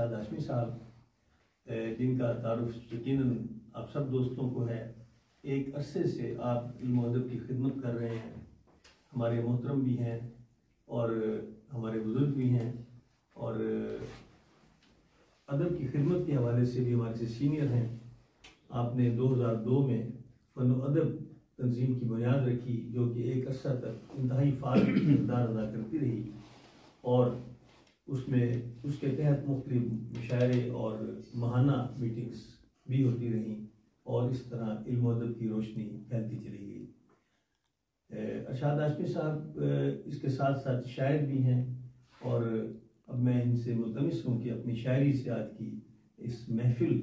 ارشاد ہاشمی صاحب، جن کا تعارف یقیناً آپ سب دوستوں کو ہے. ایک عرصے سے آپ علم و ادب کی خدمت کر رہے ہیں. ہمارے محترم بھی ہیں اور ہمارے بزرگ بھی ہیں، اور ادب کی خدمت کے حوالے سے بھی ہمارے سے سینئر ہیں. آپ نے 2002 میں فن و ادب تنظیم کی بنیاد رکھی، جو کہ ایک عرصہ تک انتہائی فعال کردار ادا کرتی رہی، اور اس کے تحت مختلف مشاعرے اور ماہانہ میٹنگز بھی ہوتی رہیں، اور اس طرح علم و ادب کی روشنی پھیلتی چلی گئی. ارشاد ہاشمی صاحب اس کے ساتھ ساتھ شاعر بھی ہیں، اور اب میں ان سے ملتمس ہوں کہ اپنی شاعری سے آج کی اس محفل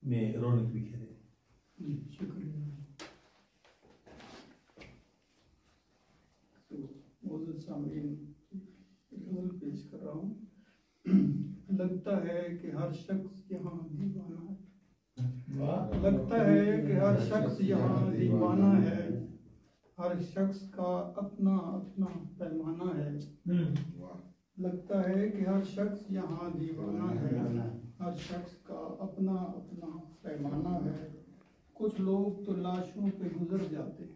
میں رونق بکھیریں. شکریہ. معزز سامعین، غزل پیش کر رہا ہوں. لگتا ہے کہ ہر شخص یہاں دیوانہ ہے، لگتا ہے کہ ہر شخص یہاں دیوانہ ہے، ہر شخص کا اپنا اپنا پیمانہ ہے. لگتا ہے کہ ہر شخص یہاں دیوانہ ہے، ہر شخص کا اپنا اپنا پیمانہ ہے. کچھ لوگ تو لاشوں پہ گزر جاتے ہیں،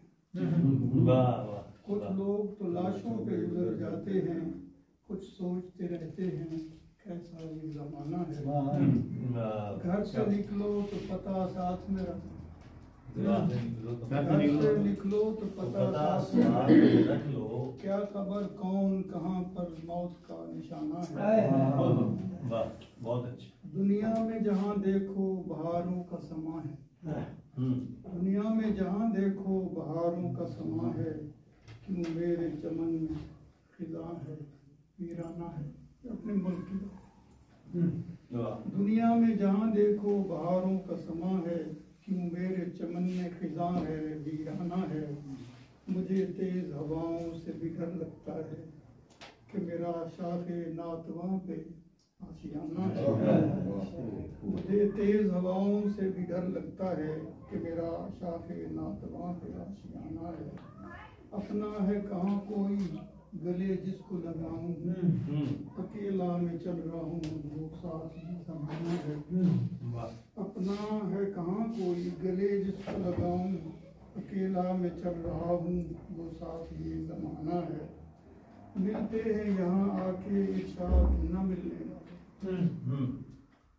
کچھ لوگ تو لاشوں پہ گزر جاتے ہیں، کچھ سوچتے رہتے ہیں کیسا یہ زمانہ ہے. گھر سے نکلو تو پتہ ساتھ میں رکھو، گھر سے نکلو تو پتہ ساتھ میں رکھ لو، کیا خبر کون کہاں پر موت کا نشانہ ہے. بہت اچھا. دنیا میں جہاں دیکھو بہاروں کا سما ہے، دنیا میں جہاں دیکھو بہاروں کا سما ہے، کیوں میرے چمن میں خزاں ہے ویرانہ ہے. اپنے ملک کی دنیا میں جہاں دیکھو بہاروں کا سما ہے، کیوں میرے چمن میں خزاں ہے ویرانہ ہے. مجھے تیز ہواؤں سے بھی ڈر لگتا ہے کہ میرا شاخ ناتواں پہ آشیانہ ہے. مجھے تیز ہواؤں سے بھی ڈر لگتا ہے کہ میرا شاخ ناتواں پہ آشیانہ ہے. اپنا ہے کہاں کوئی گلے جس کو لگاؤں، اکیلا میں چل رہا ہوں وہ ساتھ ہی زمانہ ہے. اپنا ہے کہاں کوئی گلے جس کو لگاؤں، اکیلا میں چل رہا ہوں وہ ساتھ ہی زمانہ ہے. ملتے ہیں یہاں آ کے ارشاد نہ ملنے،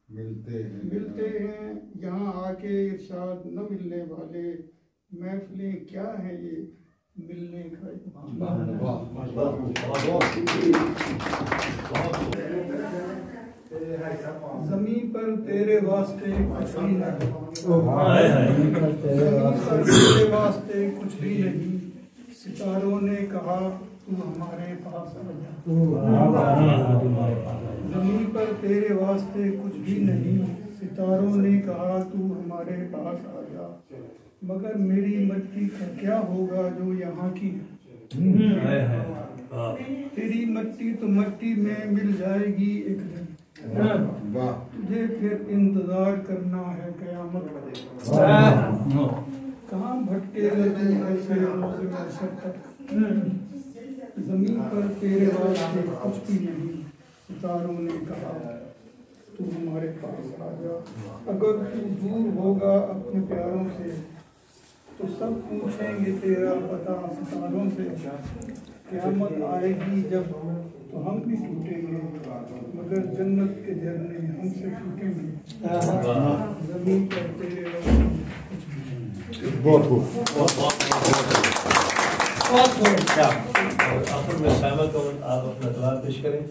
ملتے ہیں یہاں آ کے ارشاد نہ ملنے والے، محفلیں کیا ہیں یہ ملنے کا زمین پر تیرے واسطے کچھ بھی نہیں، زمین پر تیرے واسطے کچھ بھی نہیں، ستاروں نے کہا تو ہمارے پاس آ جا. زمین پر تیرے واسطے کچھ بھی نہیں، ستاروں نے کہا تو ہمارے پاس آ جا. مگر میری مٹی کا کیا ہوگا جو یہاں کی ہے، تیری مٹی تو مٹی میں مل جائے گی ایک دن، تجھے پھر انتظار کرنا ہے قیامت. کہاں بھٹکے گا تو ایسے روز محشر تک، زمین پر تیرے واسطے کچھ بھی نہیں، ستاروں نے کہا تو ہمارے پاس آ جا. اگر تو دور ہوگا اپنے پیاروں سے تو سب پوچھیں گے تیرا پتہ ستاروں سے. قیامت آئے گی جب تو ہم بھی ٹوٹیں گے، مگر جنت کے جھرنے ہم سے ٹوٹیں گے. زمین پر تیرے بہت خوب. آخر میں صاحبہ کو آپ اپنا دعا پیش کریں.